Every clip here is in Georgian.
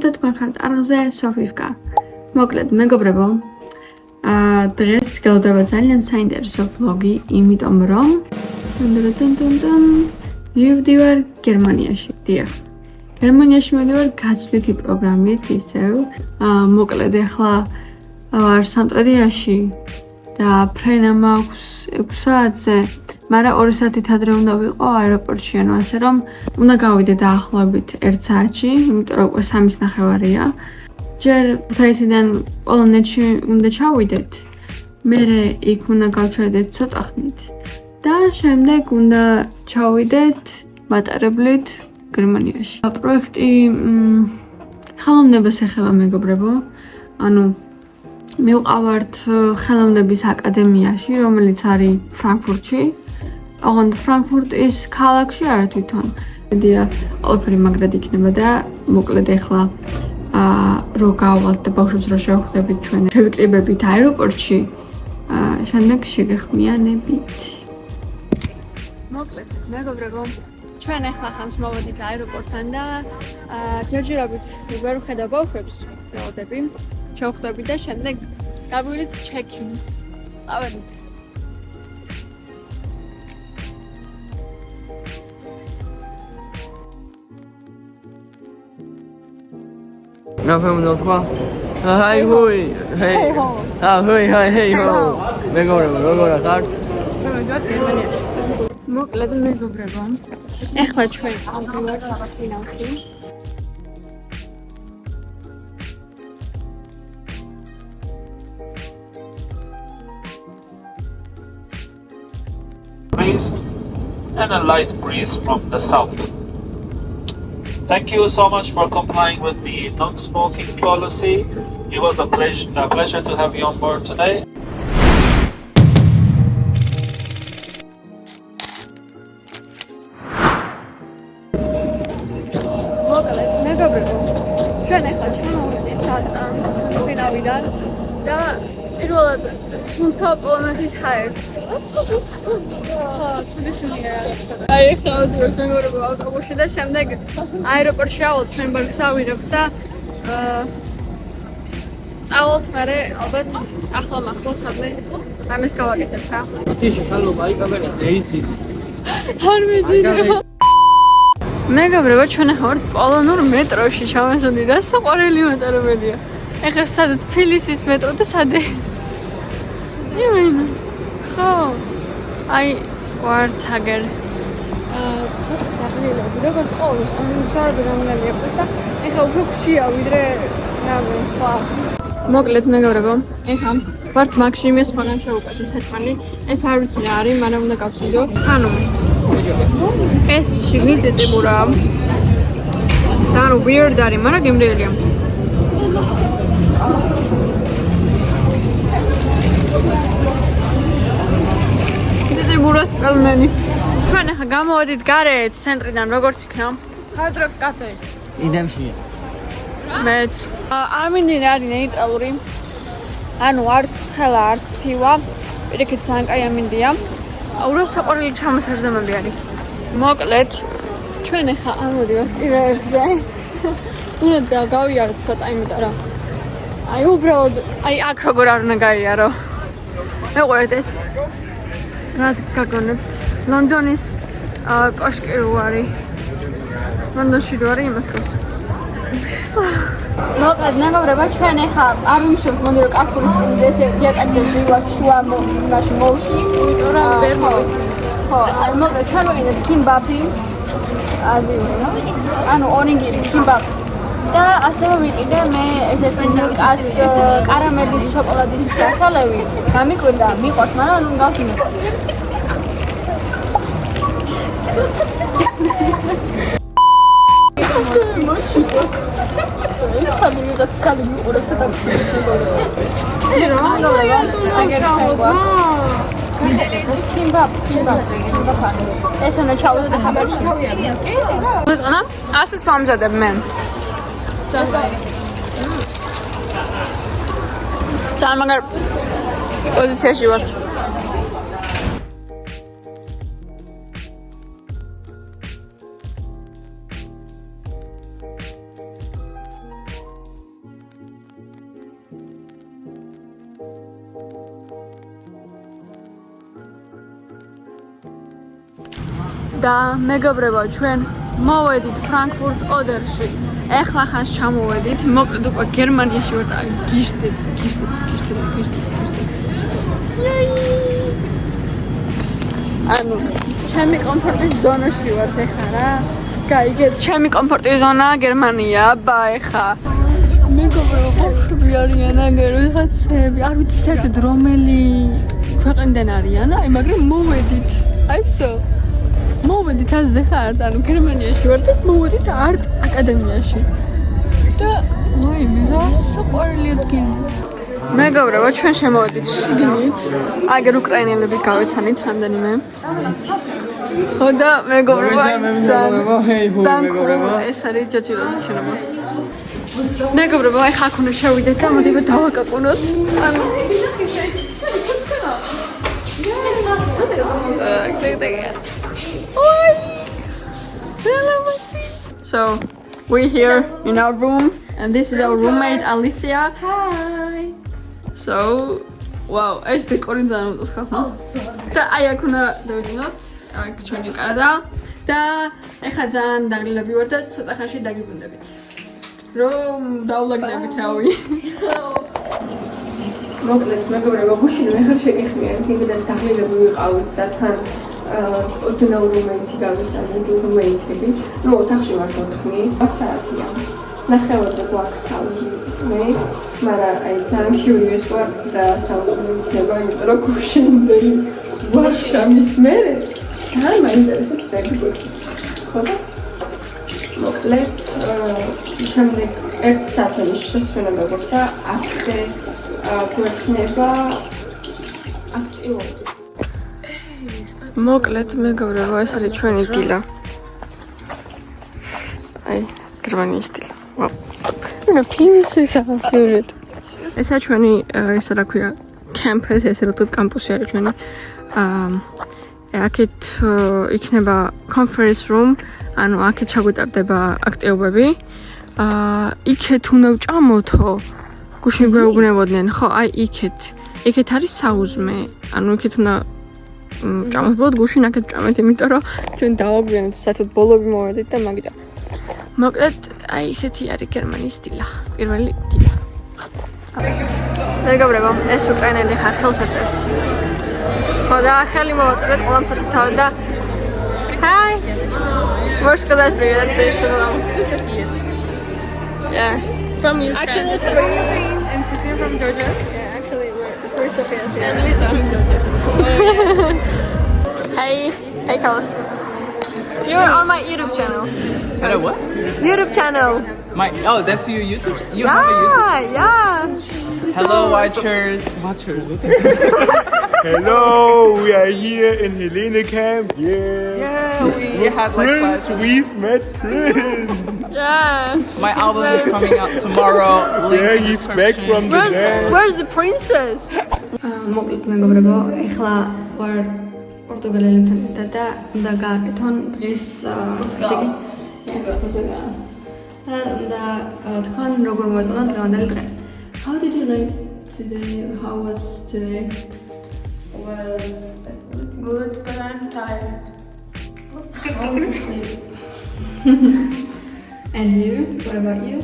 და თქვენ ხართ არხზე სოფივკა. მოკლედ, მეგობრებო, დღეს გავდება ძალიან საინტერესო vlogi, იმიტომ რომ მივდივარ გერმანიაში. დიახ. გერმანიაში მივდივარ გაცვლითი პროგრამით ისევ. მოკლედ, ახლა ვარ სამტრედიაში და ფრენა მაქვს 6 საათზე. მაგრამ 2 საათით ადრე უნდა ვიყო აეროპორტში, ანუ ასე რომ უნდა გავიდე დაახლოებით 1 საათში, იმიტომ რომ უკვე 3:30-ია. ჯერ თაისიდან პოლონეთში უნდა ჩავიდეთ. მერე იქ უნდა გავჩერდეთ ცოტა ხნით და შემდეგ უნდა ჩავიდეთ მატარებლით გერმანიაში. პროექტი ხელოვნებას ეხება, მეგობრებო. ანუ მივყავართ ხელოვნების აკადემიაში, რომელიც არის ფრანკფურტში. ოღონდ ფრანკფურტის ქალაქში არა თვითონ. მედია ყველაფერი მაგრად იქნება და მოკლედ ახლა რო გავვალთ და ბავშვებს რო შევხვდებით ჩვენ შევიკრიბებით აეროპორტში, შემდეგ შეგეხმიანებით. მოკლედ, მეგობრებო, ჩვენ ახლა ხანს მოვედით აეროპორტთან და ჯერჯერობით ვერ ვხედავ ბავშვებს, ველოდები, შევხვდებით და შემდეგ გავივლით check-ins. წავედით. Na pewno dwa. Hej hoj. Hej ho. Hej ho. მეგობრებო, ხარ? მოკლედ, მეგობრებო, ახლა ჩვენ ავდივართ ფინალში. And a light breeze from the south. Thank you so much for complying with the non-smoking policy. It was a pleasure to have you on board today. მოკლედ, მეგობრებო, ჩვენ ახლა ჩამოვიდეთ აწამს ფინალიდან და პირველად სუნთქავ პოლონეთის ჰაერს. აი, ახლა ვიდეოს მეგობრებო ავტობუსში და შემდეგ აეროპორტში ავალთ ჩვენ ბაგს ავიღებთ და წავალთ მერე ალბათ ახლა სადმე ამას გავაკეთებ რა. თიში ხალობა აი კამერას ეიცი. არ მეძინება. მეგობრებო, ჩვენ ახლა ვართ პოლონურ მეტროში ჩამოსული და საყვარელი მატარებელია. ეხლა სადაც თბილისის მეტრო და სადაც ხო, აი ვართ აგერ ცოტა დაღლილები, როგორც ყოველთვის, მგზავრები გამგანია პლუს და ეხლა უფრო ხშია ვიდრე რაღაცა სხვა. მოკლედ, მეგობრებო, ეხლა ვართ მაგში მე სხვაგან შევუკეთე საჭმელი. ეს არ ვიცი რა არის, მაგრამ უნდა გავცინო. ანუ ეს შიგნით ეწებურაა. ძალიან weird არის, მაგრამ გემრიელია. გურას პელმენი. ჩვენ ახლა გამოვედით გარეთ ცენტრიდან, როგორც იქნა? Hard Rock Cafe. იდემში. მეც. ამინდი არის ნეიტრალური. ანუ არც ცხელა, არც სივა. პირიქით ძალიან კაი ამინდია. ურასაყვარელი ჩამოსაჯდომები არის. მოკლედ, ჩვენ ახლა ამოდივართ კიბეებზე. უნდა გავიაროთ ცოტა, იმიტომ რომ აი უბრალოდ აი აქ როგორ არ უნდა გაიარო. მეყვარეთ ეს. რას გაგონებთ? ლონდონის კოშკი რო არის. ლონდონში რო არის იმას კოს. მოკლედ, მეგობრებო, ჩვენ ახლა არ ვიმშობთ, მოდი რომ კაფურის წინ ესე იატაკზე ვივართ შუა მაშინ მოლში. იმიტომ რომ ვერ მოვიცი. ხო, აი მოკლედ ჩვენ ვიყიდეთ კიმბაბი. აზიური, ანუ ონიგირი, კიმბაბი. და ასევე ვიყიდე მე ესეთი ნილკას კარამელის შოკოლადის დასალევი. გამიკვირდა, მიყვარს, მაგრამ ნუ გავხსნით. ასე მოჩიკო. ეს ხალი ვიღაც ხალი მიყურებს და გწევს მეგობრებო. აი რა, აგერ ხება. კიმბაბ. ეს უნდა ჩავდე და ხაბარში თავიანია. კი, რა. ბრძანა? ასე სამზადებ მე. ძალიან მაგარ პოზიციაში ვარ. და მეგობრებო, ჩვენ მოვედით ფრანკფურტ ოდერში. ეხლა ხანს ჩამოვედით, მოკლედ უკვე გერმანიაში ვარ და გიშდებ. ანუ ჩემი კომფორტის ზონაში ვარ ეხლა რა. გაიგეთ, ჩემი კომფორტის ზონა გერმანია, აბა ეხლა. მეგობრებო, ბავშვები არიან აგერ ვიღაცები, არ ვიცი საერთოდ რომელი ქვეყნიდან არიან, აი მაგრამ მოვედით. აი всё. მოვედით აზე ხარ, ანუ გერმანიაში ვარ და მოვედით არტ აკადემიაში. და ნოი მირასაყვარელი ადგილი. მეგობრებო, ჩვენ შემოვედით შიგნით. აგერ უკრაინელები გავეცანით რამდენიმე. ხო და მეგობრებო, ეს არის ჯაჭირობის შენობა. მეგობრებო, ახლა აქ უნდა შევიდეთ და მოდივა დავაკაკუნოთ. ანუ So we're here in our room and this is our roommate Alicia. Hi. So wow, ეს დეკორი ძალიან მომწონს ხალხმა. და აი აქ უნდა დავიდინოთ, აქ ჩვენი კარადა და ეხლა ძალიან დაღლილები ვარ და ცოტა ხანში დაგიბრუნდებით. რომ დავლაგდებით რავი. მოკლედ მეგობრებო, გუშინო ეხლა შეგიხმიანთ, იმედად დაღლილები ვიყავით და თან ოდნავ რუმეითი გავისწავლეთ რუმეითები. ნუ ოთახში ვარ 4 საათია. ნახევარზე გვაქვს საუბრები, მაგრამ აი ძალიან curious ვარ რა საუბრები იქნება, იმიტომ რომ გუშინდელი ვარშავის მერე ძალიან მაინტერესებს რეგულარულად. ხო და მოკლედ შემდეგ 1 საათის შესვენება გვაქვს და აქზე გვექნება აქტიურობა. მოკლედ მეგობრებო, ეს არის ჩვენი დილა. აი, გერმანიის დილა. ვაუ. ნუ PVC საფუძვლად. ესა ჩვენი ისა რა ქვია, კემპუსი, ესე რომ კამპუსი არის ჩვენი. აქეთ იქნება conference room, ანუ აქეთ ჩაგვიტარდება აქტივობები. იქეთ უნდა ვჭამოთო. გუშინ გვეუბნებოდნენ, ხო, აი იქეთ არის საუზმე. ანუ იქეთ უნდა ჭამოთ გუშინ აქეთ ჭამეთ, იმიტომ რომ ჩვენ დავაგვიანეთ საერთოდ ბოლოები მოვედით და მაგიტო. მოკლედ, აი ისეთი არის გერმანიის დილა. პირველი დილა. მეგობრებო, ეს უკრაინელი ხა ხელს აწერს. ხო და ხელი მოვაწერეთ ყველამ საერთოდ და Hi. Можешь сказать привет, ты что там? Yeah. From Ukraine. Actually, it's from Ukraine and Sophia from Georgia. Yeah, actually, we're Sophia's here. And Lisa from Georgia. Hey, Carlos. You're on my YouTube channel. Hello, what? YouTube channel. That's your YouTube? You have a YouTube? Yeah. Hello, watchers. Hello, we are here in Helene Camp. Yeah, we had like Prince, we've met Prince. Yeah. My album is coming out tomorrow. Link Yeah, in he's description. back from the dead. Where's the princess? მოკლედ მეგობრებო, ეხლა ვარ პორტუგალიელებთან ერთად და უნდა გააკეთონ დღის ესე იგი და თქვენ როგორ მოეწონა დღევანდელი დღე. How did you like today? How was today? Was good, but I'm tired. I want to sleep. And you? What about you?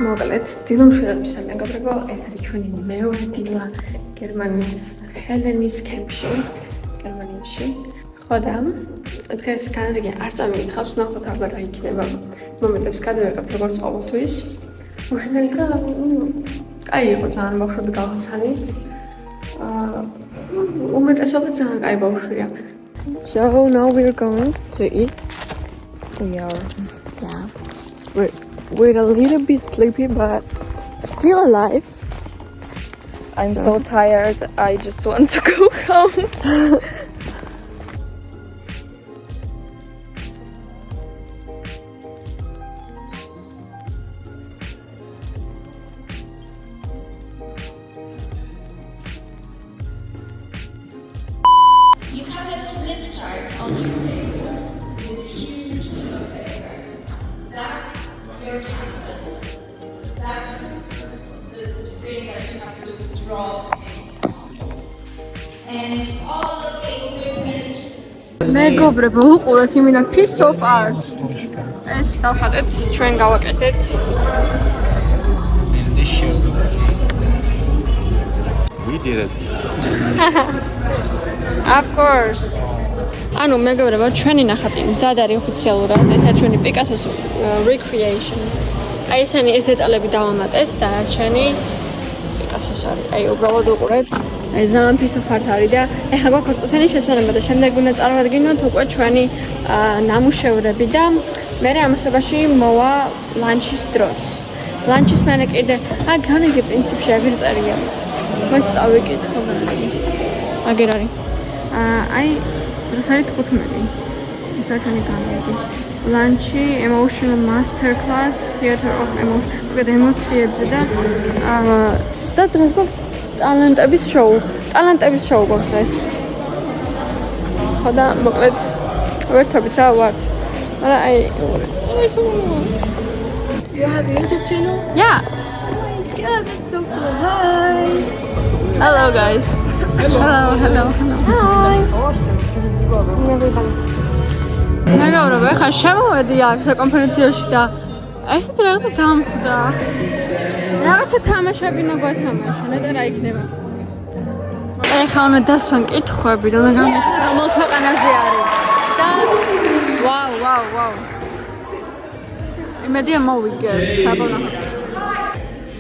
მოკლედ, დილამშვიდობის მეგობრებო, ეს არის ჩვენი მეორე დილა გერმანიის ჰელენის კემპში, გერმანიაში. ხო და დღეს განრიგი არ წამიგითხავს, ვნახოთ აბა რა იქნება. მომენტებს გადავიღებ როგორც ყოველთვის. უშინელი დღე, კაი იყო ძალიან, ბავშვები გავხსანით. უმეტესობა ძალიან კაი ბავშვია. So now we're going to eat. We're a little bit sleepy, but still alive. I'm so tired. I just want to go home. You have a flip chart on your table. This huge piece of paper. That's your canvas. That's the thing that you have to draw it. And all of the equipment. მეგობრებო, უყურეთ იმინა piece of art. ეს დავხატეთ, ჩვენ გავაკეთეთ. We did it. Of course. ანუ მეგობრებო, ჩვენი ნახატი მზად არის ოფიციალურად, ეს არის ჩვენი პიკასოს recreation. აი ესენი ეს დეტალები დავამატეთ და ჩვენი პიკასოს არის. აი უბრალოდ უყურეთ. აი ძალიან piece of art არის და ეხლა გვაქვს წუთიანი შესვენება და შემდეგ უნდა წარმოვადგინოთ უკვე ჩვენი ნამუშევრები და მე ამასობაში მოვა ლანჩის დროც. ლანჩის მერე კიდე განიგი პრინციპში აგერ წერია. მას წავიკითხო განიგი. აგერ არის. აი ეს არის 15. ეს არის განიგი. ლანჩი emotional master class theater of emotion. კიდე ემოციებზე და დღეს გვაქვს ტალენტების შოუ გვაქვს დღეს. ხო და მოკლედ ვერთობით რა ვართ. მაგრამ აი Do you have a YouTube channel? Yeah. Oh my god, that's so cool. Hi. Hello guys. Hello. Hi. მეგობრებო, ხა შემოვედი აქ საკონფერენციაში და ესეთი რაღაცა დამხვდა. რაღაცა თამაშები უნდა გვათამაშო, მეტად რა იქნება. ეხლა უნდა დასვან კითხვები, რომ გამოსა რომელ ქვეყანაზე არის. და ვაუ. იმედია მოვიგე, საბოლოოდ.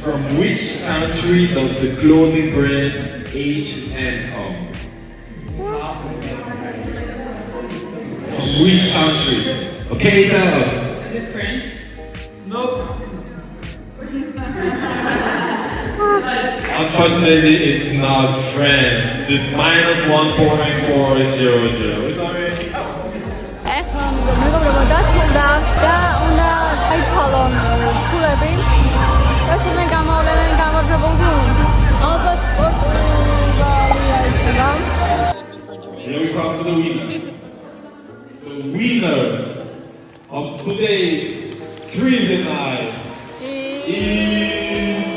From which country does the clothing brand H&M come? From which country? Okay, tell us. Is it French? Unfortunately, it's not France. This -1 point for Georgia. Sorry. ეხლა მეგობრებო, დასრულდა და უნდა აითვალონ ფულები. და შემდეგ გამოვიდნენ გამარჯვებულ გუნდს. ალბათ პორტუგალია იქნება. Here we come to the winner. The winner of today's trivia night is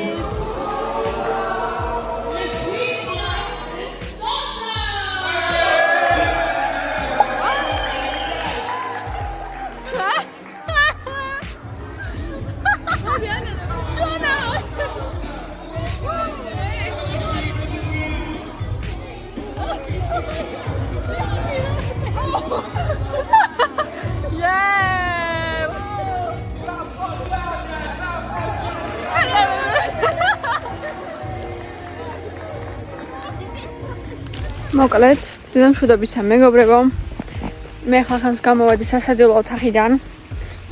მოკლედ, დედამშვიდობისა მეგობრებო. მე ხალხს გამოვადი სასადილო ოთახიდან.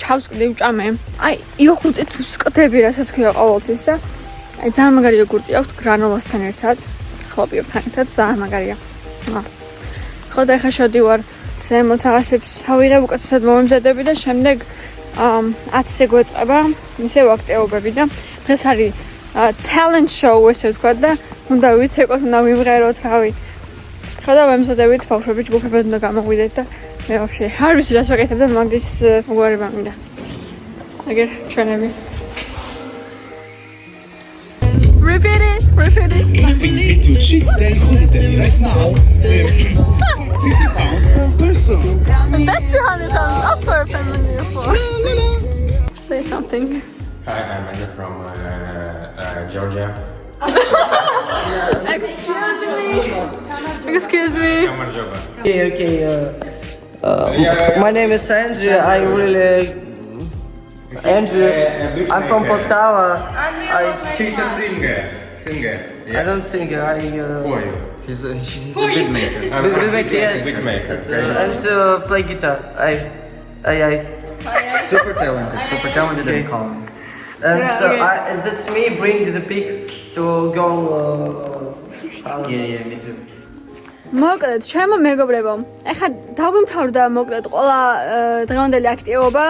ჩავსკდი ვჭამე. აი, იოგურტით ვსკდები, რასაც ქვია ყოველთვის და აი ძალიან მაგარი იოგურტი აქვს გრანოლასთან ერთად. ხლოპიებთან ერთად ძალიან მაგარია. ხო და ეხლა შევდივარ ზემოთ რაღაცებს ავიღებ, უკაცრად მომემზადები და შემდეგ 10-ზე გვეწყება ისევ აქტივობები და დღეს არის talent show ესე ვთქვა და უნდა ვიცეკოთ, უნდა ვიმღეროთ რავი. ხო და ვემზადებით ბავშვები ჯგუფებად უნდა გამოგვიდეთ და მე ვაფშე არ ვიცი რას ვაკეთებ და მაგის უგვარება მინდა. აგერ ჩვენები. Repeat it. to cheat day holiday right now. £50 per person. And that's 200 pounds up for a family of 4. Say something. Hi, I'm Andrew from Georgia. Excuse me. Okay. My name is Andrew. I'm from Poltava. She's a singer. Yeah. I don't sing. Who are you? He's a beat maker. Yes. Beatmaker. And play guitar. Super talented they call him. And so that's me bring the pig to go house. Yeah, me too. მოკლედ, ჩემო მეგობრებო, ეხლა დაგვიმთავრდა მოკლედ ყველა დღევანდელი აქტივობა,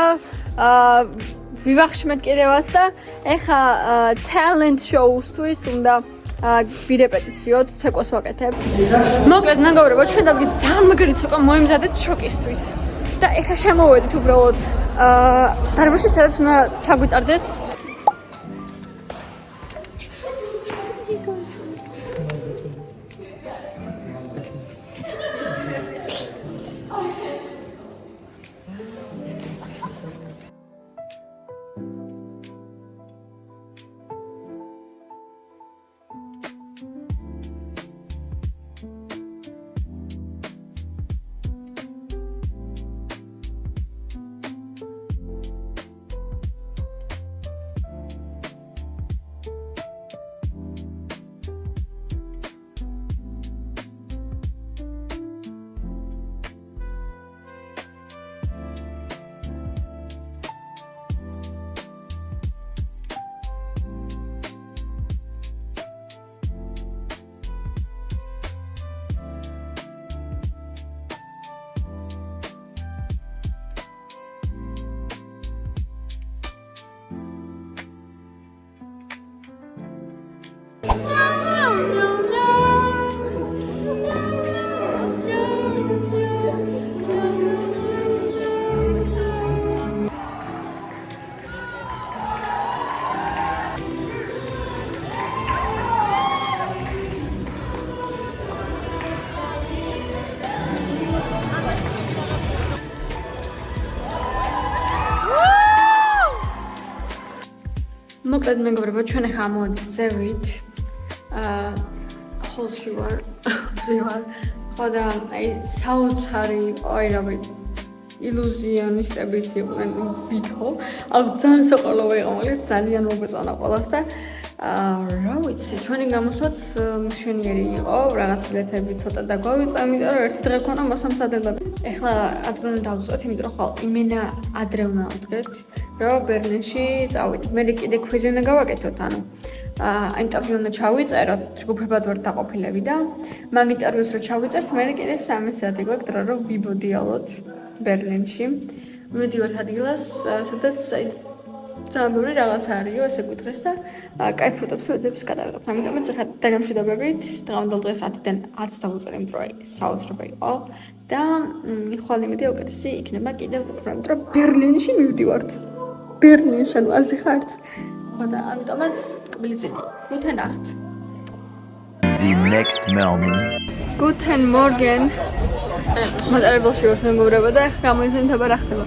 ვივახშმეთ კიდევაც და ეხლა talent shows-თვის უნდა ვირეპეტიციოთ, ცეკვას ვაკეთებ. მოკლედ, მეგობრებო, ჩვენ დავგით ძალიან მაგარი ცეკვა მოიმზადეთ შოკისთვის. და ეხლა შემოვედით უბრალოდ დარბაზში, სადაც უნდა ჩაგვიტარდეს მოკლედ მეგობრებო, ჩვენ ახლა მოვედით ზევით. холში ვარ, ზევარ. ხო და აი საოცარი, აი რა ვიცი, ილუზიონისტებიც იყვნენ ვითო. აქ ძალიან საყოველო იყო, მაგრამ ძალიან მოგეწონა ყველას და რა ვიცი, ჩვენი გამოსვლაც მშვენიერი იყო, რაღაც ლეთები ცოტა დაგვავიწყე, იმიტომ რომ ერთი დღე ქონა მოსამზადებლად. ეხლა ადრე უნდა დავწოთ, იმიტომ რომ ხვალ იმენა ადრე უნდა ავდგეთ, რომ ბერლინში წავიდეთ. მე კიდე კვიზი უნდა გავაკეთოთ, ანუ ინტერვიუ უნდა ჩავიწეროთ, ჯგუფებად ვართ დაყოფილები და მაგ ინტერვიუს რო ჩავიწერთ, მე კიდე 3 საათი გვაქვს დრო რომ ვიბოდიალოთ ბერლინში. მივდივართ ადგილას, სადაც ძალიან ბევრი რაღაც არისო, ესე გითხრეს და კაი ფოტოებს ვეძებს გადავიღებთ. ამიტომაც ახლა დაგამშვიდობებით, დღევანდელ დღეს 10-დან 10 დავუწერე, იმიტომ რომ საოცრება იყო და ხვალ იმედი უკეთესი იქნება კიდევ უფრო, იმიტომ რომ ბერლინში მივდივართ. ბერლინში ანუ აზი ხართ. ხო და ამიტომაც კბილიწილი. Guten Nacht. The next moment. Guten Morgen. მატარებელში ვარ მეგობრებო და ახლა გამოიზენდება რა ხდება.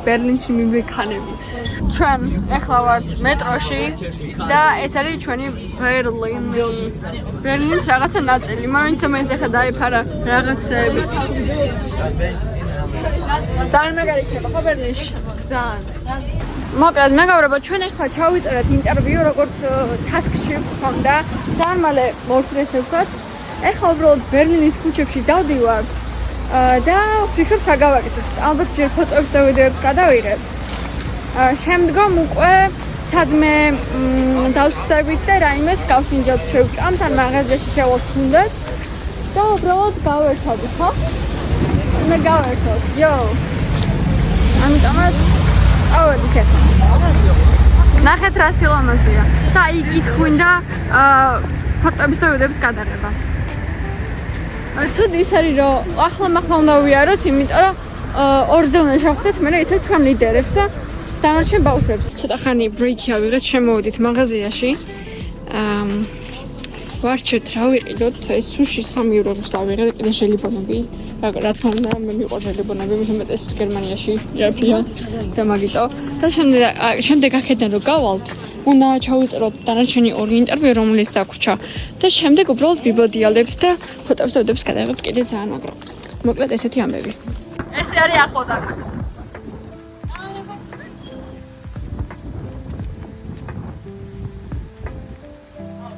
ბერლინში მივექანებით. ჩვენ ახლა ვართ მეტროში და ეს არის ჩვენი ბერლინი. ბერლინის რაღაცა ნაწილი. მაინც ამაზე ხა დაიფარა რაღაცები. ძალიან მაგარი იქნება ხო ბერლინში? ძალიან. მოკლედ მეგობრებო, ჩვენ ახლა ჩავიწერეთ ინტერვიუ როგორც task-ში გქონდა. ძალიან მალე მოვთხრეს ეს ვთქვათ. ახლა უბრალოდ ბერლინის ქუჩებში დავდივართ. და ვფიქრობ რა გავაკეთოთ. ალბათ ჯერ ფოტოებს და ვიდეოებს გადავიღებთ. შემდგომ უკვე სადმე დავსხდებით და რაიმეს გავსინჯოთ შევჭამთ ან მაღაზიაში შევალთ თუნდაც და უბრალოდ გავერთობთ, ხო? უნდა გავერთოთ. იო. ამიტომაც წავედით ახლა. ნახეთ რა სტილამაზია. და იქ გვინდა ფოტოების და ვიდეოების გადაღება. ცუდი ის არის რომ ახლა უნდა ვიაროთ, იმიტომ რომ ორზე უნდა შევხვდეთ, მე ისე ჩვენ ლიდერებს და დანარჩენ ბავშვებს. ცოტა ხანი ბრეიკი ავიღეთ, შემოვედით მაღაზიაში. ვარჩევთ რა ვიყიდოთ, ეს სუში 3 ევროს დავიღეთ, კიდე ჟელიბონები. რა თქმა უნდა, მე მიყვარს ჟელიბონები, უმეტეს გერმანიაში ჯაფია და მაგიტო. და შემდეგ აქედან რო გავალთ, უნდა ჩავიწეროთ დანარჩენი 2 ინტერვიუ, რომელიც დაგვრჩა. და შემდეგ უბრალოდ ვიბოდიალებთ და ფოტოებს და ვიდეოებს გადავიღებთ კიდე ძალიან მაგრამ. მოკლედ ესეთი ამბები. ეს არის ახლო.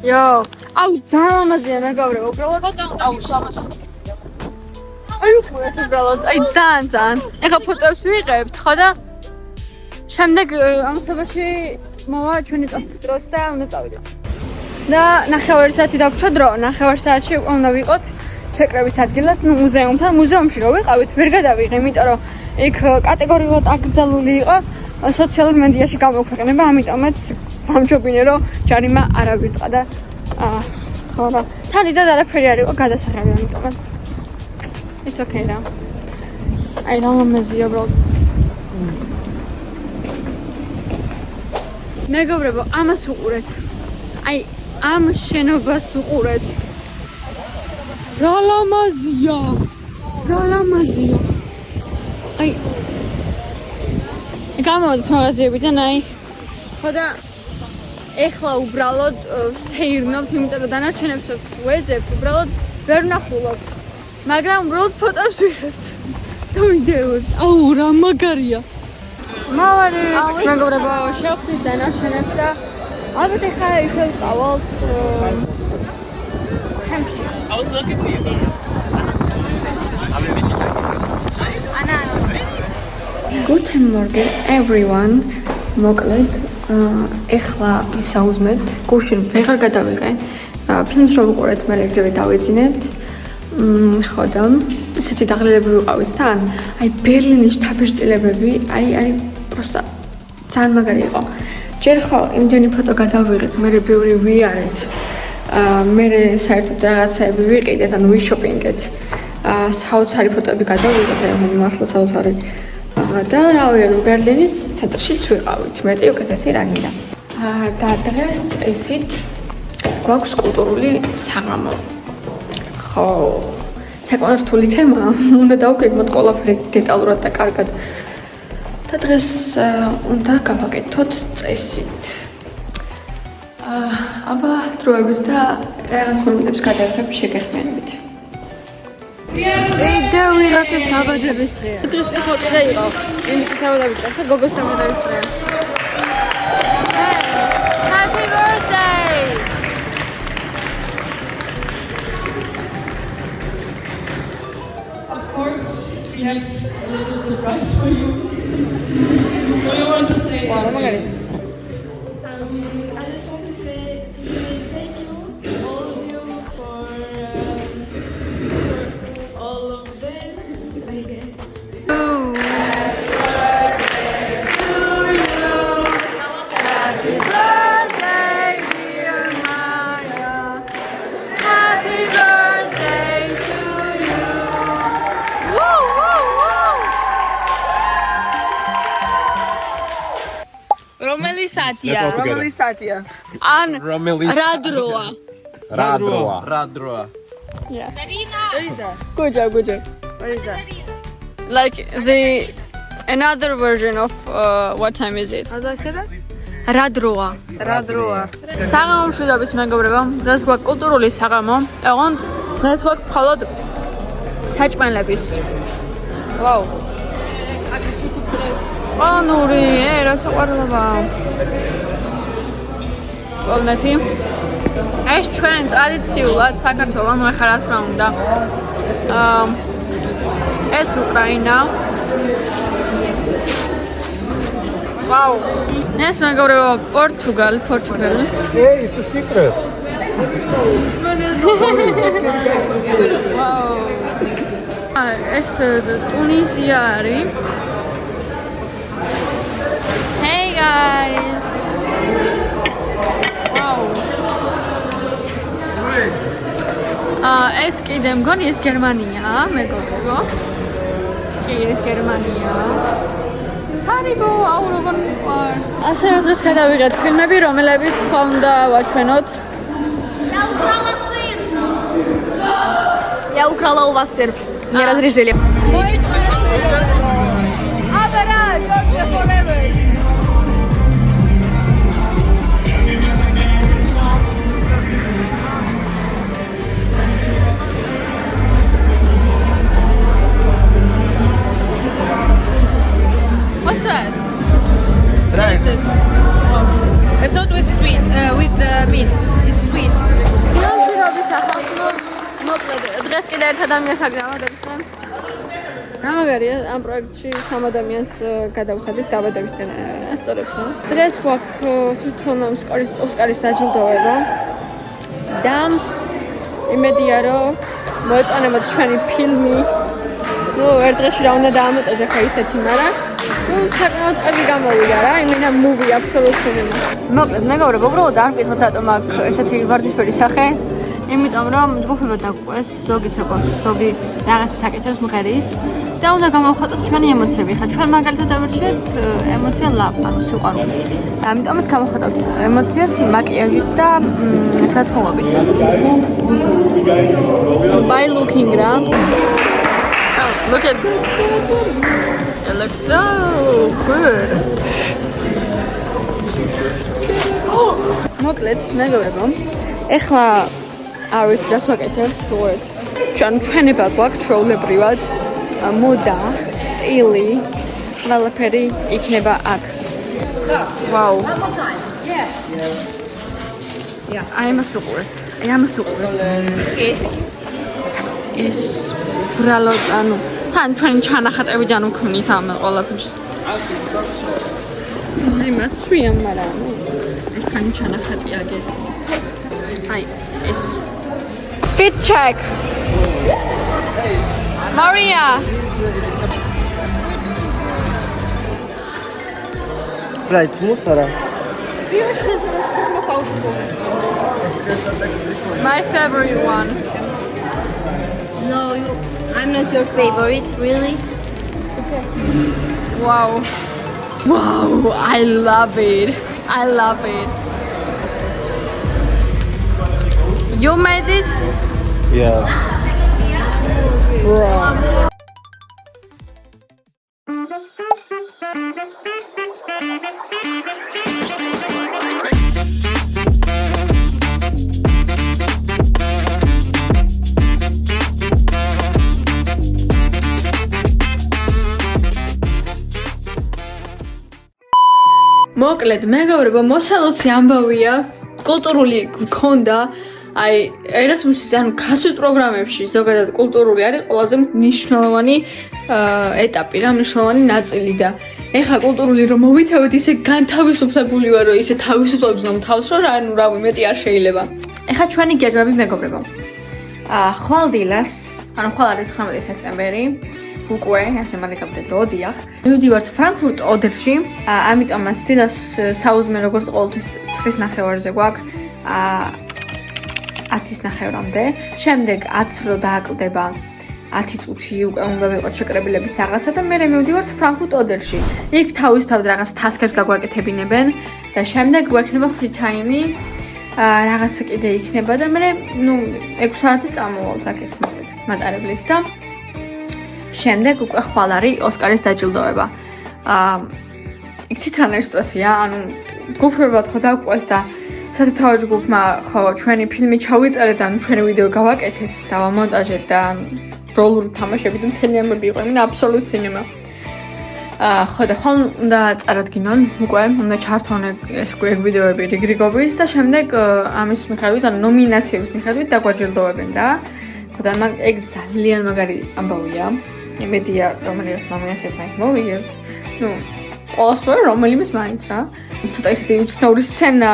Yo, აუ ძალიან ლამაზია მეგობრებო, უბრალოდ აუ სამას. აი უყურეთ უბრალოდ, აი ძალიან. ეხლა ფოტოებს ვიღებთ, ხო და შემდეგ ამასობაში მოვა ჩვენი წასვლის დროც და უნდა წავიდეთ. და 9 საათი დაგვრჩა დრო, 9 საათში უნდა ვიყოთ შეკრების ადგილას, ნუ მუზეუმთან, მუზეუმში რო ვიყავით, ვერ გადავიღე, იმიტომ რომ იქ კატეგორიულად აკრძალული იყო სოციალურ მედიაში გამოქვეყნება, ამიტომაც ვამჯობინე რომ ჯარიმა არ ავირტყა და ხო რა თან დიდად არაფერი არ იყო გადასაღები, ამიტომაც it's okay რა. აი რა ლამაზია უბრალოდ. მეგობრებო, ამას უყურეთ. აი ამ შენობას უყურეთ. რა ლამაზია. აი გამოდით მაღაზიებიდან, აი ხო და ეხლა უბრალოდ სეირნობთ, იმიტომ რომ დანარჩენებსაც ვეძებთ, უბრალოდ ვერ ვნახულობთ. მაგრამ უბრალოდ ფოტოებს ვიღებთ და ვიდეოებს. აუ რა მაგარია. მოვედით მეგობრებო, შევხვდით დანარჩენებს და ალბათ ეხლა ისევ წავალთ კემპში. I was looking for you. I'm missing you. Anna. Guten Morgen everyone. მოკლედ ეხლა ვისაუზმეთ, გუშინ ვეღარ გადავიღე. ფილმს რო ვუყურეთ, მე ეგრევე დავეძინეთ. ხო და ესეთი დაღლილები ვიყავით თან. აი ბერლინის თაფერსტილებები, აი პროსტა ძალიან მაგარი იყო. ჯერ ხო იმდენი ფოტო გადავიღეთ, მე ბევრი ვიარეთ. მე საერთოდ რაღაცები ვიყიდეთ, ანუ ვიშოპინგეთ. საოცარი ფოტოები გადავიღეთ, აი მართლა საოცარი. და რავი, ანუ ბერლინის ცენტრშიც ვიყავით. მეტი უკეთესი რა გინდა. და დღეს წესით გვაქვს კულტურული საღამო. ხო, საკმაოდ რთული თემაა. უნდა დავგეგმოთ ყველაფერი დეტალურად და კარგად. და დღეს უნდა გავაკეთოთ წესით. აბა დროებით და რაღაც მომენტებს გადავიღებ შეგეხმიანებით. ვიდეოილოცის დაბადების დღეა. დღეს ხო კიდე იყო. იმის დაბადების დღე ხა გოგოს დაბადების დღეა. Happy birthday! Of course, we have a little surprise for you. Do you want to say something? I just want to say thank you, all of you, for all of this, I guess. Happy birthday, dear Maya. Happy birthday to you. Woo, woo, woo. რომელი საათია? რომელი საათია? ან რა დროა? რა დროა? Yeah. What is that? Good job, good job. What is that? Like another version of what time is it? How do I say that? რა დროა? რა დროა? საღამო მშვიდობის მეგობრებო, დღეს გვაქვს კულტურული საღამო. ოღონდ დღეს გვაქვს მხოლოდ საჭმელების. ვაუ. ანური, რა საყვარლობა. პოლნეთი. ეს ჩვენ ტრადიციულად საქართველოს მოეხა რა თქმა უნდა. ეს უკრაინა. Wow. ეს მეგობრებო, პორტუგალი. Hey, it's a secret. Wow. ეს ტუნიზია არის. Hey guys. Wow. ეს კიდე მგონი ეს გერმანია, მეგობრებო. კი, ეს გერმანია. Haribo, აუროგონ ყარს. ასევე დღეს გადავიღეთ ფილმები, რომელებიც ხომ და ვაჩვენოთ. Я украла у вас сыр. Не разрешили. What's that? Taste it. It's not with sweet, with meat. It's sweet. მშვიდობის ახალწლო მოკლედ დღეს კიდე ერთ ადამიანს აგდაბადების დღე. გამაგარია ამ პროექტში სამ ადამიანს გადავხედით დაბადებისგან ასწორებს. დღეს გვაქვს თვითონ ოსკარის დაჯილდოება და იმედია რომ მოეწონებათ ჩვენი ფილმი. ნუ ერთ დღეში რა უნდა დაამონტაჟა ხა ისეთი, მაგრამ ნუ საკმაოდ კარგი გამოვიდა რა, იმენა მუვი აბსოლუტ სინემა. მოკლედ მეგობრებო, უბრალოდ არ მკითხოთ რატომ აქ ესეთი ვარდისფერი სახე. იმიტომ რომ ჯგუფებმა დაგვყურეს, ზოგი ცეკვავს, ზოგი რაღაცა საკეთებს მღერის და უნდა გამოვხატოთ ჩვენი ემოციები. ხა ჩვენ მაგალითად დავირჩიეთ ემოცია love, ანუ სიყვარული. ამიტომაც გამოვხატოთ ემოციას მაკიაჟით და ჩაცმულობით. By looking რა. Oh, look at it looks so good. მოკლედ მეგობრებო, ეხლა არ ვიცი რას ვაკეთებთ, უყურეთ. ჩვენება გვაქვს ჩვეულებრივად, მოდა, სტილი, ყველაფერი იქნება აქ. ვაუ. აი მას უყურეთ. ეს ბრალოდ ანუ თან ჩვენ ჩანახატებიდან უქმნით ამ ყველაფერს. აი მას სვიამ, მაგრამ ეს ჩვენი ჩანახატი აგეთ. აი ეს fit check. Maria. Right, musara. My favorite one. No, I'm not your favorite, really. Wow. Wow, I love it. You made this? Yeah. Bro. მოკლედ, მეგობრებო, მოსალოცი ამბავია, კულტურული გქონდა. აი, ერასმუსის ანუ გასულ პროგრამებში ზოგადად კულტურული არის ყველაზე მნიშვნელოვანი ეტაპი რა, მნიშვნელოვანი ნაწილი და ეხა კულტურული რომ მოვითევით ისე განთავისუფლებული ვარ, რომ ისე თავისუფლებს რომ თავს რომ ანუ რავი მეტი არ შეიძლება. ეხა ჩვენი გეგმები მეგობრებო. ხვალ დილას, ანუ ხვალ არის 19 სექტემბერი. უკვე ასე მალე გავდეთ რო დიახ. მივდივართ ფრანკფურტ ოდერში, ამიტომ დილას საუზმე როგორც ყოველთვის 9:30-ზე გვაქვს. 10:30-მდე. შემდეგ 10 რო დააკლდება 10 წუთი უკვე უნდა ვიყოთ შეკრებილების რაღაცა და მე მივდივართ ფრანკფურტ ოდერში. იქ თავისთავად რაღაც ტასკებს გაგვაკეთებინებენ და შემდეგ გვექნება free time-ი. რაღაცა კიდე იქნება და მე 6 საათი წამოვალთ აქეთ მოკეთ მატარებლით და შემდეგ უკვე ხვალ არის ოსკარის დაჯილდოება. იცით რა სიტუაცია, ანუ გუფრებად ხო დაგვყოს და სათითაო ჯგუფმა ხო ჩვენი ფილმი ჩავიწერეთ და ჩვენი ვიდეო გავაკეთეთ და ვამონტაჟეთ და როლური თამაშები და მთელი ამბები იყო, იმენა აბსოლუტ სინემა. ხო და ხვალ უნდა წარადგინონ უკვე, უნდა ჩართონ ეს ვიდეოები რიგრიგობით და შემდეგ ამის მიხედვით, ანუ ნომინაციების მიხედვით დაგვაჯილდოვებენ რა. ხო და ეგ ძალიან მაგარი ამბავია. იმედია რომელიღაც ნომინაციას მაინც მოვიგებთ. ყველასწორ რომელიმეს მაინც რა. ცოტა ისეთი უცნაური სცენა,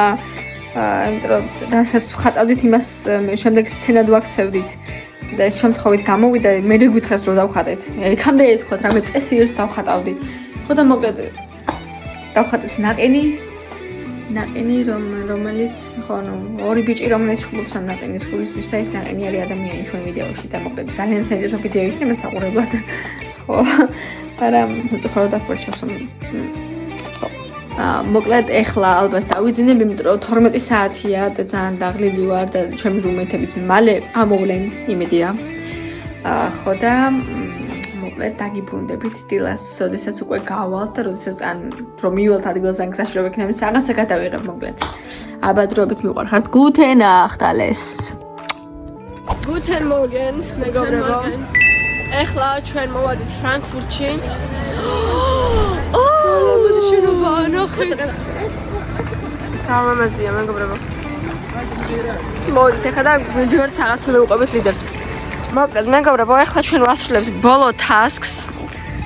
იმიტომ რომ რასაც ვხატავდით იმას შემდეგ სცენად ვაქცევდით და ეს შემთხვევით გამოვიდა, მე გითხრას რომ დავხატეთ. იქამდე ეთქვათ რამე წესიერს დავხატავდი. ხო და მოკლედ დავხატეთ ნაყინი, რომელიც ხო ორი ბიჭი რომელიც ხუბობს ამ ნაყინის ხუბისთვის და ეს ნაყინი არის ადამიანი ჩვენ ვიდეოში და მოკლედ ძალიან საინტერესო ვიდეო იქნება საყურებლად. ხო, მაგრამ ხო დაგვერჩევს მოკლედ ეხლა ალბათ დავიძინებ, იმიტომ რომ 12 საათია და ძალიან დაღლილი ვარ და ჩემი რუმეითებიც მალე ამოვლენ, იმედია. ხო და მოკლედ დაგიბრუნდებით დილას, როდესაც უკვე გავალთ და როდესაც ან რომ მივალთ ადგილზე ან გზაში რომ ვიქნები, რაღაცა გადავიღებ მოკლედ. აბადრობით მიყვარხართ. Guten Nacht alles. Guten Morgen, მეგობრებო. ეხლა ჩვენ მოვედით ფრანკფურტში. ლამაზი შენობა, ნახეთ. სამამაზია, მეგობრებო. მოვედით ეხლა და მივდივართ რაღაცა ვიყვებით ლიდერს. მოკლედ, მეგობრებო, ეხლა ჩვენ ვასრულებთ ბოლო tasks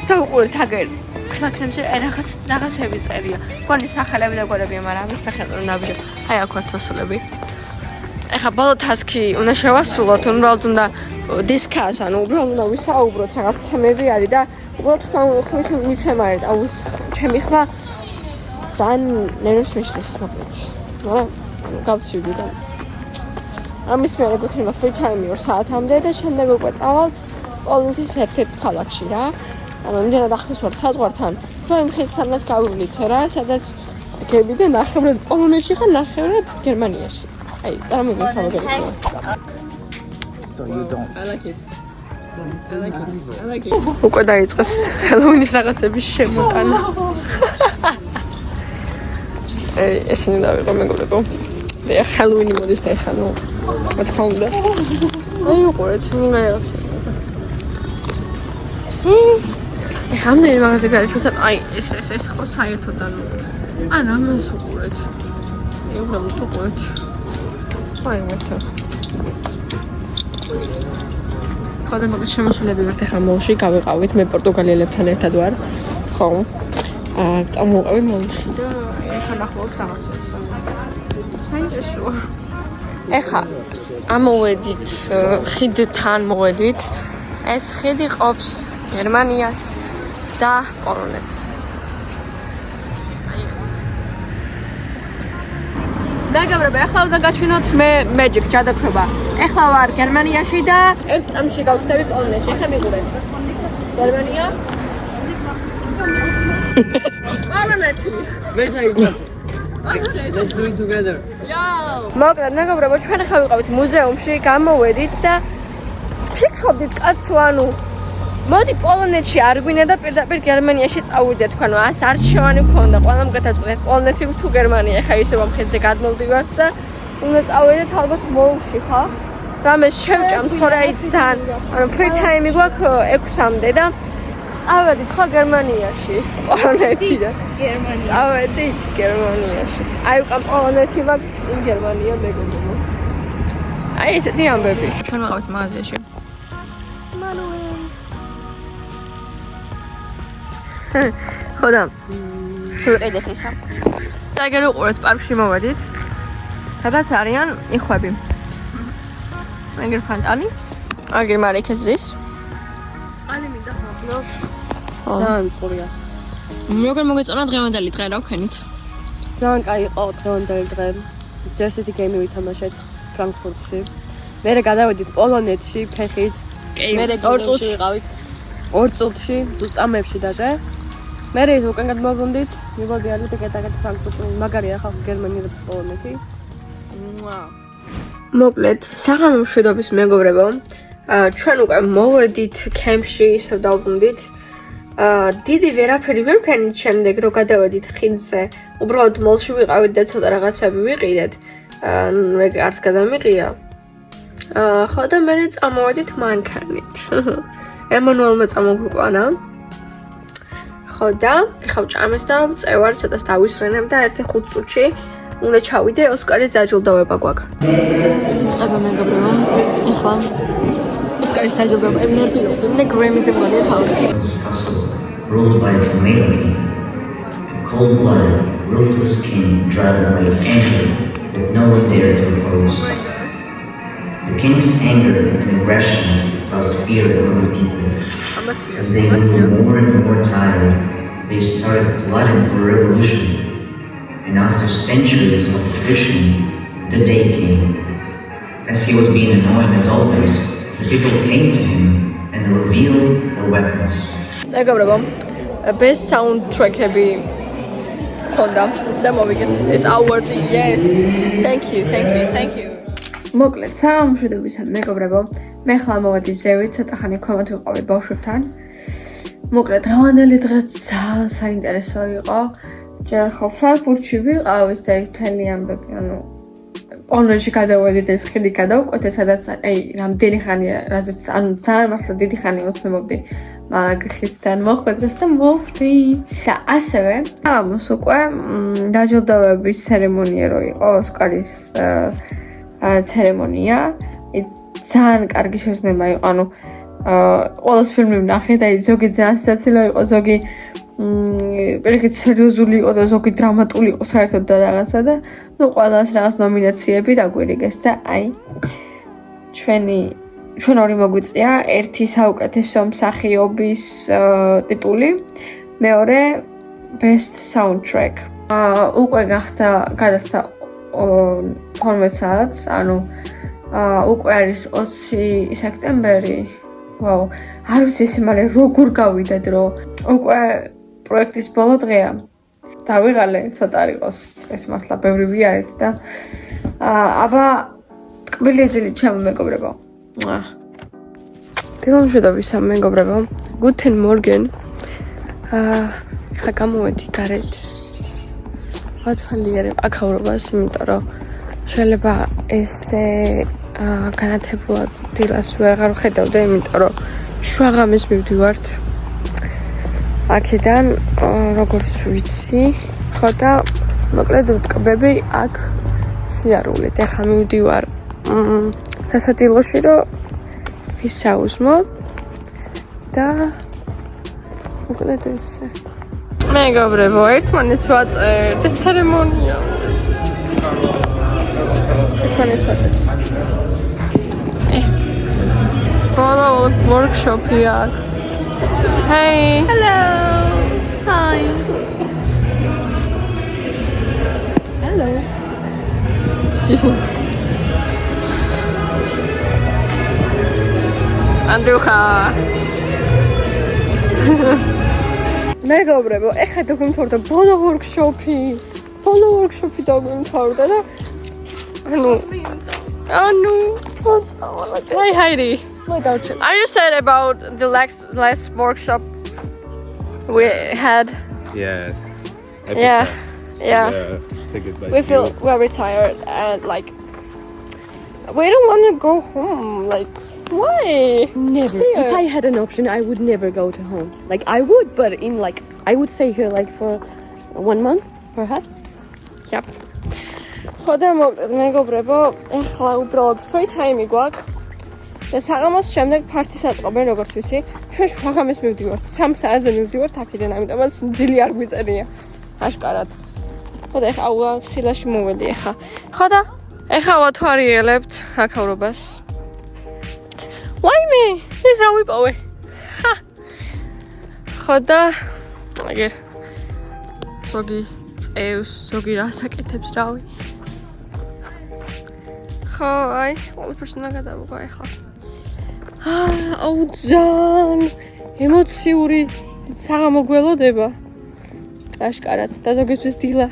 და უყურეთ აგერ. ფლაქნებზე რაღაცები წერია. ხონი სახელები და გვერებია, მაგრამ ამის ფეხები ნაბიჯო. აი აქ ვართ ვასრულები. ეხლა ბოლო task-ი უნდა შევასრულოთ, უბრალოდ უნდა discuss, ანუ უბრალოდ უნდა ვისაუბროთ რაღაც თემები არის და უბრალოდ ხმის მიცემა არის. აუ ჩემი ხმა ძალიან ნერვს მიშლის მოკლედ. მაგრამ გავცივდი და ამის მერე გვექნება free time 2 საათამდე და შემდეგ უკვე წავალთ პოლონეთის ერთ-ერთ ქალაქში რა. ანუ იმდენად ახლოს ვარ საზღვართან. ჩვენ ხილთანაც გავივლით რა, სადაც გები და ნახევრად პოლონეთში ხარ, ნახევრად გერმანიაში. აი, წარმოგიდგენთ ხალხები. So you don't. I like it. უკვე დაიწყეს ჰელოუინის რაღაცების შემოტანა. ესენი დავიღო მეგობრებო. და ჰელოუინი მოდის და ეხლა რა თქმა უნდა. აი უყურეთ, მე რაღაცა. ეხლა ამდენი მაღაზიები არის ჩვენთან. აი ეს ხო საერთოდ ან ამას უყურეთ. აი უბრალოდ უყურეთ. აი მეთქე. ხოდა მოდი შემოსულები ვართ ახლა მოლში, გავიყავით მე პორტუგალიელებთან ერთად ვარ. ხო. წამოვყავი მოლში და ახლა ნახავთ რაღაცას. საინტერესოა. ეხლა ამოვედით ხიდთან მოვედით. ეს ხიდი ყოფს გერმანიას და პოლონეთს. მეგობრებო, ახლა უნდა გაჩვენოთ მე magic ჯადოქრობა. ეხლა ვარ გერმანიაში და ერთ წამში გავხდები პოლონეთში. ეხლა მიგურეთ. გერმანია. პოლონეთი. მე ჩაიგდო. Let's do it together. მოკლედ, მეგობრებო, ჩვენ ახლა ვიყავით მუზეუმში, გამოვედით და ფიქრობდით კაცო, ანუ მოდი პოლონეთში არ გვინდა და პირდაპირ გერმანიაში წავიდეთ, თქვენ ას არჩევანი გქონდა, ყველამ გადაწყვეტეთ პოლონეთი თუ გერმანია. ახლა ისევ ამ ხიდზე გადმოვდივართ და უნდა წავიდეთ ალბათ მოლში, ხო? რამეს შევჭამთ, თორე აი ძალიან, ანუ free time გვაქვს 6-მდე და წავედით ხო გერმანიაში? პოლონეთიდან. წავედით გერმანიაში. აი უკან პოლონეთი მაქვს, წინ გერმანია მეგობრებო. აი ესეთი ამბები. ჩვენ ვიყავით მაღაზიაში. ხოდა ვიყიდეთ ისა. და ეგერ უყურეთ პარკში მოვედით. სადაც არიან იხვები. ეგერ ფანტანი. აგერ მარიკეზის. ალი მინდა ხო? ძალიან მწყურია. როგორ მოგეწონა დღევანდელი დღე რა ვქენით? ძალიან კაი იყო დღევანდელი დღე. ჯერსეთი გეიმი ვითამაშეთ ფრანკფურტში. მერე გადავედით პოლონეთში ფეხით. მერე ორ წუთში ვიყავით. ორ წუთში, წამებში დაჟე. მერე ის უკან გადმოვდით. მივაგიარეთ ეგეთ ფრანკფურტში. მაგარია ხალხი გერმანია და პოლონეთი. მოკლედ, საღამო მშვიდობის მეგობრებო. ჩვენ უკვე მოვედით კემპში, ისევ დავბრუნდით. დიდი ვერაფერი ვერ ვქენით შემდეგ, რომ გადავედით ხიდზე. უბრალოდ მოლში ვიყავით და ცოტა რაღაცები ვიყიდეთ. ეგ არც გადამიყია. ხო და მერე წამოვედით მანქანით. ემანუელმა წამოგვიყვანა. ხო და ეხლა ვჭამეთ და წევარ ცოტას დავისვენებ და 1-5 წუთში უნდა ჩავიდე ოსკარის დაჯილდოება გვაქვს. იწყება მეგობრებო. ეხლა ოსკარის დაჯილდოება ნერვიულობ. მე გრემიზე მგონია თავი. Ruled by a tomato king, a cold-blooded, ruthless king driven by anger that no one dared to oppose. The king's anger and aggression caused fear among the people. As they grew more and more tired, they started plotting for revolution. And after centuries of attrition, the day came. As he was being annoying as always, the people came to him and revealed their weapons. მეგობრებო, best soundtrack-ები ქონდა და მოვიგეთ ეს award-ი. Yes. Thank you. მოკლედ, სამშვიდობისა მეგობრებო. მე ხლა მოვედი ზევით, ცოტა ხანი ქვემოთ ვიყავი ბავშვებთან. მოკლედ, დღევანდელი დღეც ძალიან საინტერესო იყო. ჯერ ხო ფრანკფურტში ვიყავით და მთელი ამბები, ანუ პოლონეთში გადავედით ეს ხიდი გადავკვეთე, სადაც აი რამდენი ხანია, რაზეც ანუ ძალიან მართლა დიდი ხანი ვოცნებობდი მაგ ხიდთან მოხვედრას და მოვხვდი. და ასევე ამას უკვე დაჯილდოების ცერემონია რო იყო, ოსკარის ცერემონია. ძალიან კარგი შეგრძნება იყო, ანუ ყველას ფილმი ვნახე და ზოგი ძალიან სასაცილო იყო, ზოგი პირიქით სერიოზული იყო და ზოგი დრამატული იყო საერთოდ და რაღაცა და ნუ ყველას რაღაც ნომინაციები დაგვირიგეს და აი ჩვენ ორი მოგვიწია, ერთი საუკეთესო მსახიობის ტიტული, მეორე best soundtrack. უკვე გადასცა 12 საათს, ანუ უკვე არის 20 სექტემბერი. ვაუ, არ ვიცი სიმალე როგორ გავიდა დრო. უკვე პროექტის ბოლო დღეა. დავიღალე, ცოტა არ იყოს ეს მართლა ბევრი ვიარეთ და აბა ტკბილი ძილი ჩემო მეგობრებო. დილამშვიდობისა მეგობრებო. Guten Morgen. ხა გამოვედი გარეთ. ვაცვალიერებ აქაურობას, იმიტომ რომ შეიძლება ესე განათებულად დილას ვეღარ ვხედავდე, იმიტომ რომ შუაღამეს მივდივართ აქედან, როგორც ვიცი, ხო და მოკლედ ვტკბები აქ სიარულით. ეხლა მივდივარ სასადილოში, რომ ვისაუზმო და მოკლედ ესე. მეგობრებო, ერთმანეთს ვაწერთ ეს ცერემონია. ერთმანეთს ვაწერთ. Follow workshop here. Hey. Hello. Hi. Hello. Andruha. მეგობრებო, ეხლა დაგვიმთავრდა ბოლო workshop-ი დაგვიმთავრდა და ანუ Hi Heidi. Are you sad about the last workshop we had? Yes. Yeah. Say goodbye. We feel very tired and like we don't want to go home. Like Why? Never. If I had an option, I would never go to home. Like I would, but in like I would stay here like for 1 month, perhaps. Yep. ხოდა მოკლედ მეგობრებო, ეხლა უბრალოდ free time გვაქვს. და საღამოს შემდეგ ფართის აწყობენ, როგორც ვიცი. ჩვენ შუაღამეს მივდივართ, 3 საათზე მივდივართ აქედან, ამიტომაც ძილი არ გვიწერია. აშკარად. ხოდა ეხლა აუქსილაში მოვედი ეხლა. ხოდა ეხლა ვათვალიერებთ აქავრობას. ვაიმე, ეს რა ვიპოვე? ხოდა აგერ ზოგი წევს, ზოგი რასაკეთებს, რავი. ხო, აი, ყველაფერს უნდა გადავუყო ეხლა. აუ ძალიან ემოციური საღამო გველოდება. აშკარად და ზოგისთვის დილა.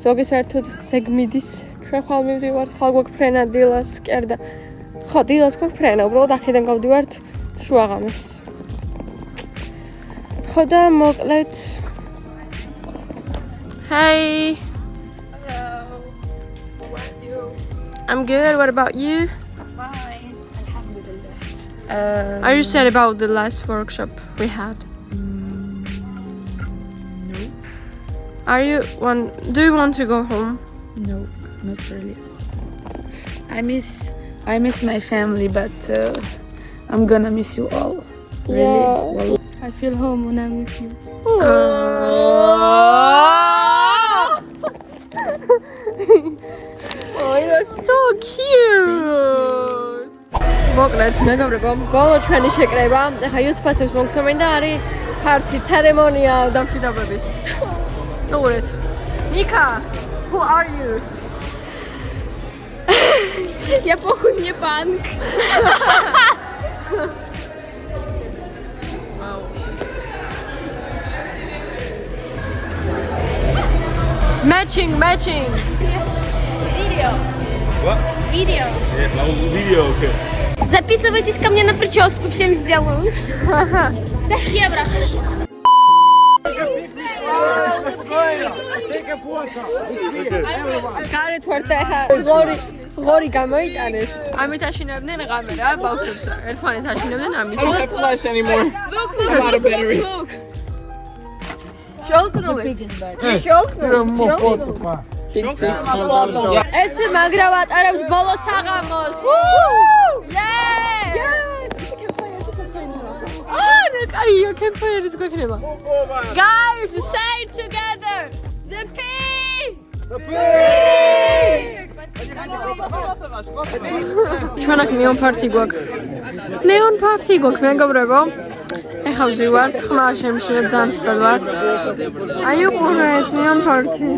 ზოგი საერთოდ ზეგმიდის. ჩვენ ხვალ მივდივართ, ხვალ გვაქვს ფრენა დილას, კერდა. ხო, დილას გვაქვს ფრენა, უბრალოდ აქედან გავდივართ შუაღამეს. ხო და მოკლედ Hi. Hello. How are you? I'm good. What about you? Fine. Are you sad about the last workshop we had? No. Do you want to go home? No, not really. I miss my family, but I'm gonna miss you all. Really. Yeah. Well, I feel home when I'm with you. Oh, you're so cute. მოკლედ, მეგობრებო, ბოლო ჩვენი შეკრება, ახლა youth pass-ს მოგწონდა არის ფართი ცერემონია დამშვიდობების. ნუღურეთ. Nika, who are you? Я похуй, мне панк. Matching. Видео. What? Видео. Yes, video, okay. Записывайтесь ко мне на прическу, всем сделаю. 5 евро. გარეთ ვარ და ახლა ღორი გამოიტანეს. ამით აშინებდნენ ღამე რა, ბავშვებს. ერთმანეთს აშინებდნენ ამით. I don't have flash anymore. Look, I'm out of battery. look. ეს მაგრა ვატარებს ბოლო საღამოს. კაია, campfire-ის გვექნება. Guys, say it together. The pig! ჩვენ აქ neon party გვაქვს. Neon party გვაქვს, მეგობრებო. ეხლა ვზივართ, ხმა შემშია ძალიან ცუდად ვარ. აი უყურეთ, neon party.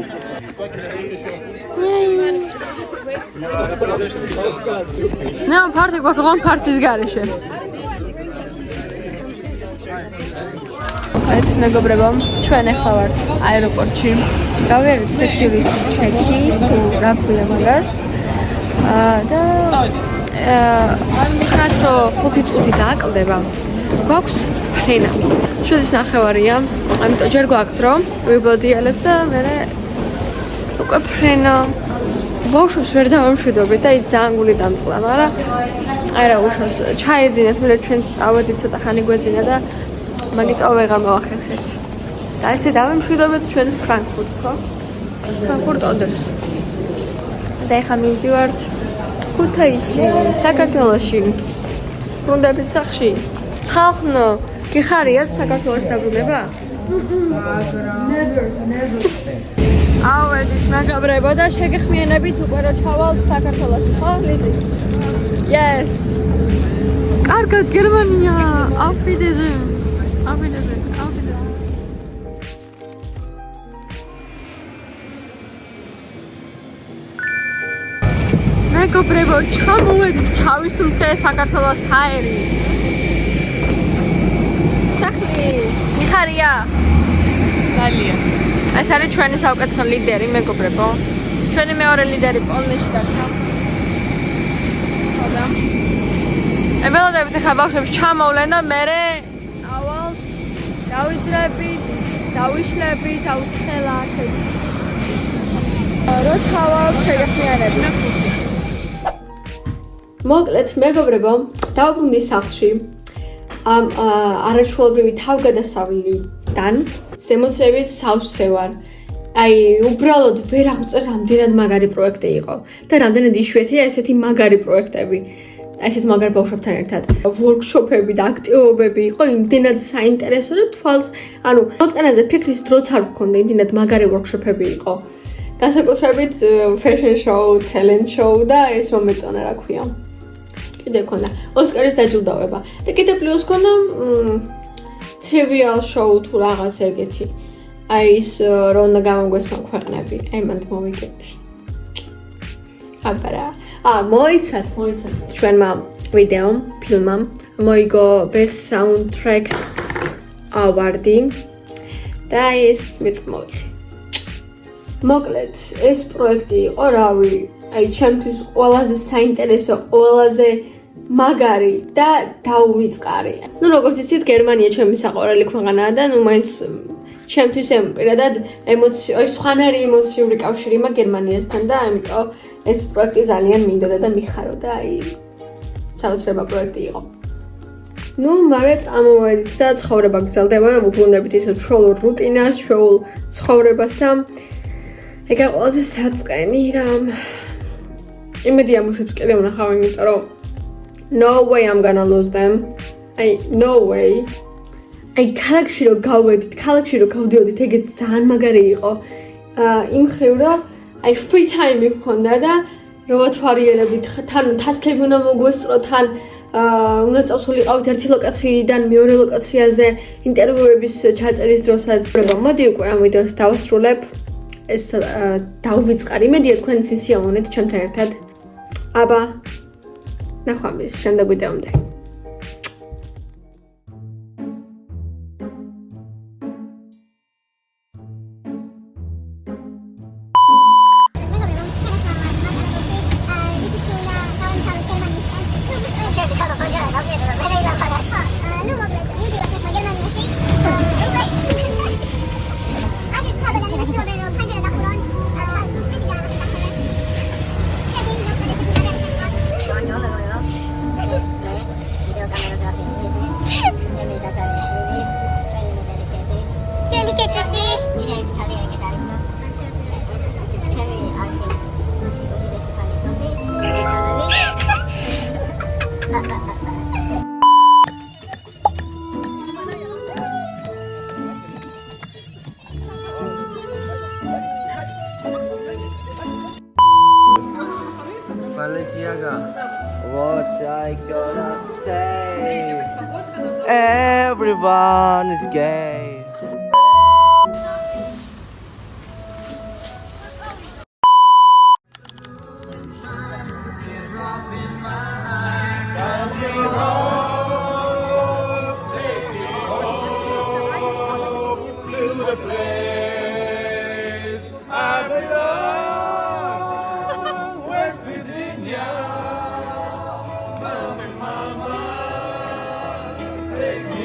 neon party გვაქვს, ღონ party-ის გარეშე.ეთ მეგობრებო, ჩვენ ახლა ვართ აეროპორტში. გავიარეთ security check-ი, თუ რა ქვია მაგას. და 9:05 წუთი დააკლდება. გვაქვს ფრენა. 7:30-ია, ამიტომ ჯერ გვაქვს რომ ვიბოდიალებ და მერე უკვე ფრენა. ბავშვებს ვერ დავამშვიდობთ და ის ძალიან გული დამწყდა, მაგრამ აი რა უშავს, ჩაეძინეთ, მერე ჩვენ წავედით ცოტა ხანი გვეძინა და მაგიტო ვეღარ მოახერხეთ. და ესე დავამშვიდობთ ჩვენ ფრანკფურტს, ხო? ფრანკფურტ ოდერს. და ეხლა მივდივართ ქუთაისში, საქართველოში. ბრუნდებით სახლში. ხალხნო, გიხარიათ საქართველოს დაბრუნება? ავედით მეგობრებო და შეგეხმიანებით უკვე რომ ჩავალთ საქართველოში, ხო, ლიზი? Yes. კარგად, გერმანია. Auf Wiedersehen. მეგობრებო, ჩამოვედით ჩავისუნთე საქართველოს ჰაერი. სახლი, მიხარია? ძალიან. ეს არის ჩვენი საუკეთესო ლიდერი, მეგობრებო. ჩვენი მეორე ლიდერი პოლნეთში დარჩა. ხოდა. ებელოდებით ახლა ბავშვებს ჩამოვლენ და მერე ავალ დავიძრებით, დავიშლებით, აუცხელა აქეთ. რო ჩავალ შეგეხმიანებით. მოკლედ, მეგობრებო, დავბრუნდი სახლში. ამ არაჩვეულებრივი თავგადასავლიდან ემოციებით სავსე ვარ. აი, უბრალოდ ვერ აღწერ რამდენად მაგარი პროექტი იყო და რამდენად იშვიათია ესეთი მაგარი პროექტები. ესეთ მაგარ ბავშვებთან ერთად. ვორქშოპები და აქტივობები იყო იმდენად საინტერესო და თვალს, ანუ მოწყენაზე ფიქრის დროც არ გქონდა, იმდენად მაგარი ვორქშოპები იყო. განსაკუთრებით fashion show, talent show და ეს მომეწონა რა ქვია. კიდე ქონდა ოსკარის დაჯილდოვება და კიდე პლუს ქონდა trivial show თუ რაღაც ეგეთი. აი ის რომ უნდა გამოგვესვან ქვეყნები, აი მანდ მოვიგეთ. აბარა. მოიცათ ჩვენმა ვიდეომ, ფილმამ მოიგო best soundtrack award-ი და ეს მეწმოდი. მოკლედ, ეს პროექტი იყო, რავი, აი ჩემთვის ყველაზე საინტერესო, ყველაზე მაგარი და დაუვიწყარი. ნუ როგორც იცით, გერმანია ჩემი საყვარელი ქვეყანაა და ნუ მაინც ჩემთვის პირადად სხვანაირი ემოციური კავშირი მაქვს გერმანიასთან და ამიტომ ეს პროექტი ძალიან მინდოდა და მიხაროდა, აი საოცრება პროექტი იყო. ნუ მარე წამოვედით და ცხოვრება გრძელდება და ვუბრუნდებით ისე ჩვეულ რუტინას, ჩვეულ ცხოვრებას და ეგა ყველაზე საწყენი რამ. იმედი ამუშებს კიდე ვნახავ, იმიტომ რომ no way I'm gonna lose them. No way. აი ქალაქში რომ გავედით, ქალაქში რომ გავდიოდით, ეგეც ძალიან მაგარი იყო. იმ ხრივ რომ აი free time მქონდა და რო ვათვალიერებდით, თან task-ები უნდა მოგვესწრო, თან უნდა წავსულიყავით ერთი ლოკაციიდან მეორე ლოკაციაზე ინტერვიუების ჩაწერის დროსაც. მოდი უკვე ამ ვიდეოს დავასრულებ. ეს დაუვიწყარი. იმედია თქვენც ისიამოვნეთ ჩემთან ერთად. აბა ნახვამდის შემდეგ ვიდეომდე. Balenciaga. What I gonna say? Everyone is gay. Take me